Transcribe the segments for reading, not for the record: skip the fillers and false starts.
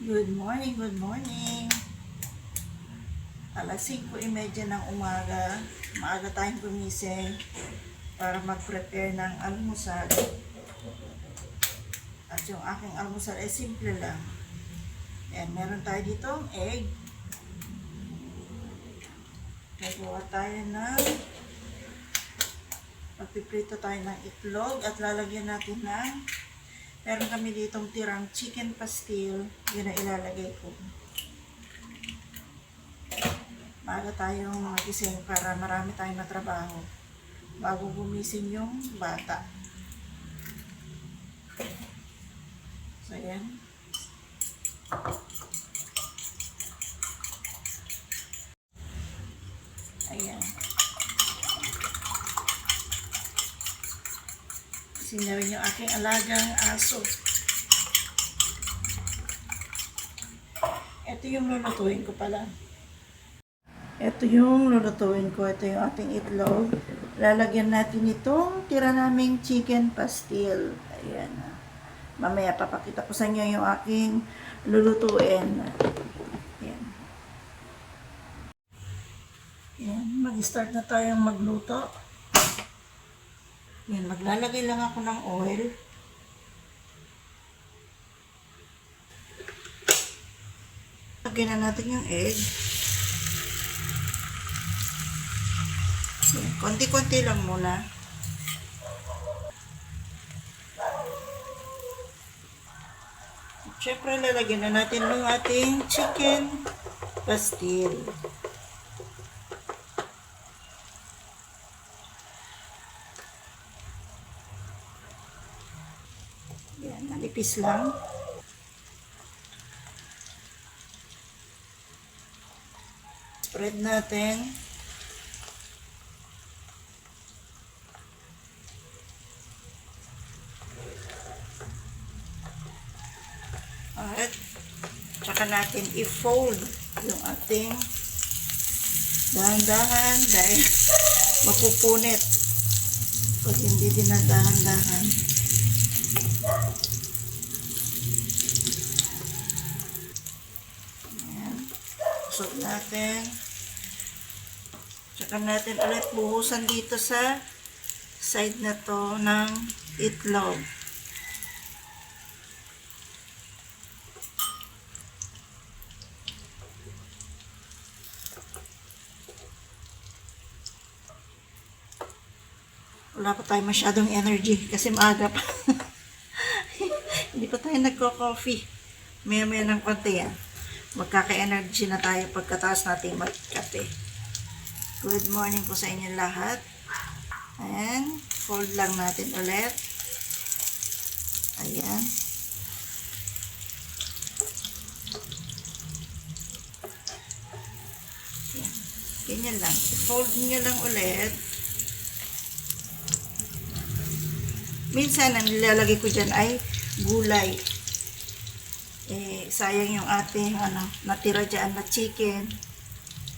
Good morning, good morning. Alas 5:30 ng umaga, maaga tayong gumising para mag-prepare ng almusal. At yung aking almusal ay simple lang. Ayan, meron tayo dito egg. Gagawa tayo ng magpiprito tayo ng itlog at lalagyan natin ng meron kami ditong tirang chicken pastil. Yun na ilalagay ko. Maaga tayong magising para marami tayong matrabaho bago gumising yung bata. So, ayan. Ayan. Gising na rin yung aking alagang aso. Ito yung lulutuin ko pala. Ito yung lulutuin ko. Ito yung ating itlog. Lalagyan natin itong tira naming chicken pastil. Ayan. Mamaya papakita ko sa inyo yung aking lulutuin. Ayan. Ayan. Mag-start na tayong magluto. Ayan. Maglalagay lang ako ng oil. Lagyan na natin yung egg. Konti-konti lang muna. Siyempre, lalagyan na natin ng ating chicken pastil. Yan, nalipis lang. Spread natin. At saka natin i-fold yung ating dahan-dahan dahil mapupunit pag hindi dinadahan-dahan. Ayan. Usog natin. Saka natin ulit buhusan dito sa side na to ng itlog. Wala pa tayo masyadong energy kasi maaga pa. Hindi pa tayo nagko-coffee. Maya-maya ng konti yan. Magkaka-energy na tayo pagkatapos natin magkape. Good morning po sa inyo lahat. Ayan. Fold lang natin ulit. Ayan. Ayan. Ganyan lang. I-fold nyo lang ulit. Minsan, ang nilalagay ko dyan ay gulay. Sayang yung ating natira dyan na chicken.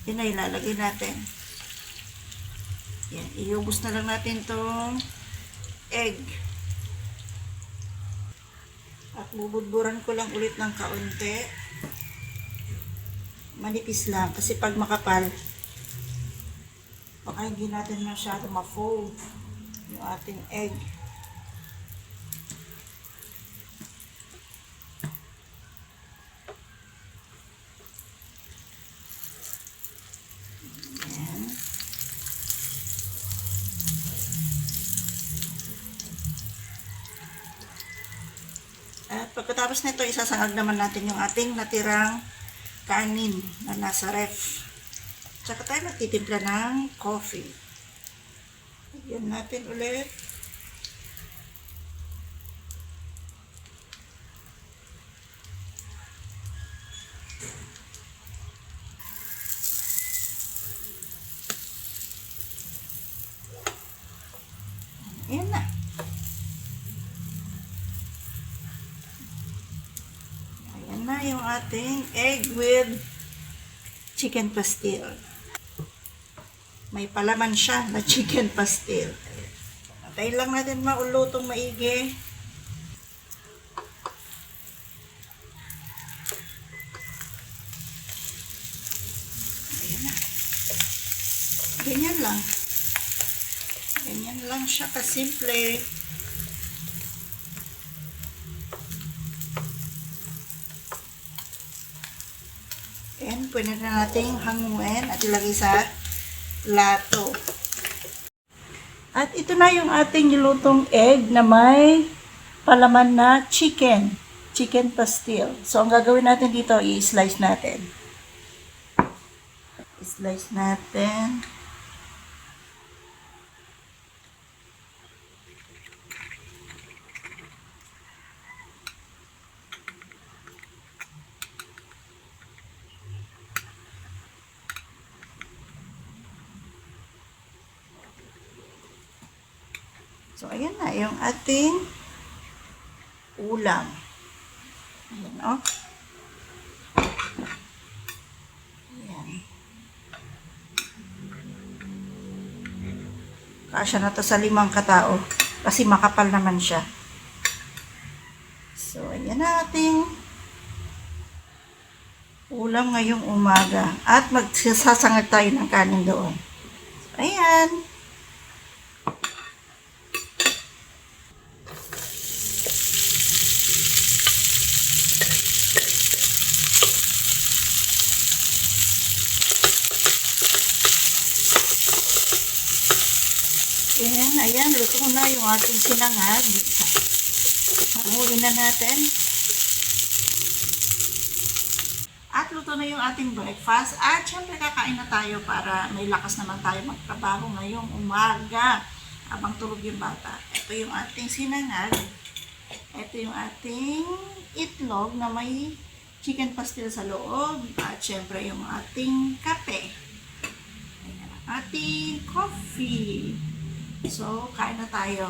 Yun na ilalagay natin. Yan, iubos na lang natin tong egg. At bubudburan ko lang ulit ng kaunti. Manipis lang. Kasi pag makapal, baka hindi natin masyado ma-fold yung ating egg. At pagkatapos nito, isasangag naman natin yung ating natirang kanin na nasa ref. Tsaka tayo magtitimpla ng coffee. Lagyan natin ulit. Ayan na. Yung ating egg with chicken pastil. May palaman siya na chicken pastil. Antayin lang natin maulutong maigi. lang. Ganyan lang siya kasimple. And pwede na natin hanguin at ilagay sa plato. At ito na yung ating nilutong egg na may palaman na chicken pastil. So, ang gagawin natin dito, i-slice natin. I-slice natin. So, ayan na yung ating ulam. Ayan, oh. Ayan. Kasya na to sa 5 katao. Kasi makapal naman siya. So, ayan na ating ulam ngayong umaga. At magsasangag tayo ng kanin doon. So, ayan. Ayan, luto na yung ating sinangag. Hanguin na natin. At luto na yung ating breakfast. At syempre kakain na tayo para may lakas naman tayo magtrabaho ngayong umaga habang tulog yung bata. Ito yung ating sinangag. Ito yung ating itlog na may chicken pastil sa loob. At syempre yung ating kape. Ayan, ating coffee. So, kain na tayo.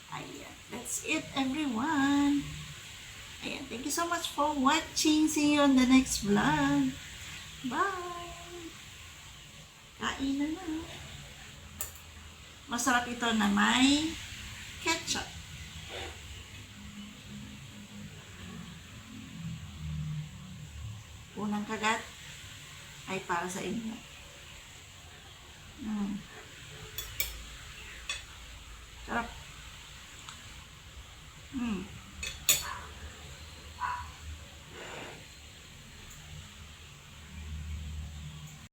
Ayan. That's it, everyone. Ayan. Thank you so much for watching. See you on the next vlog. Bye! Kain na na. Masarap ito na may ketchup. Unang kagat ay para sa inyo.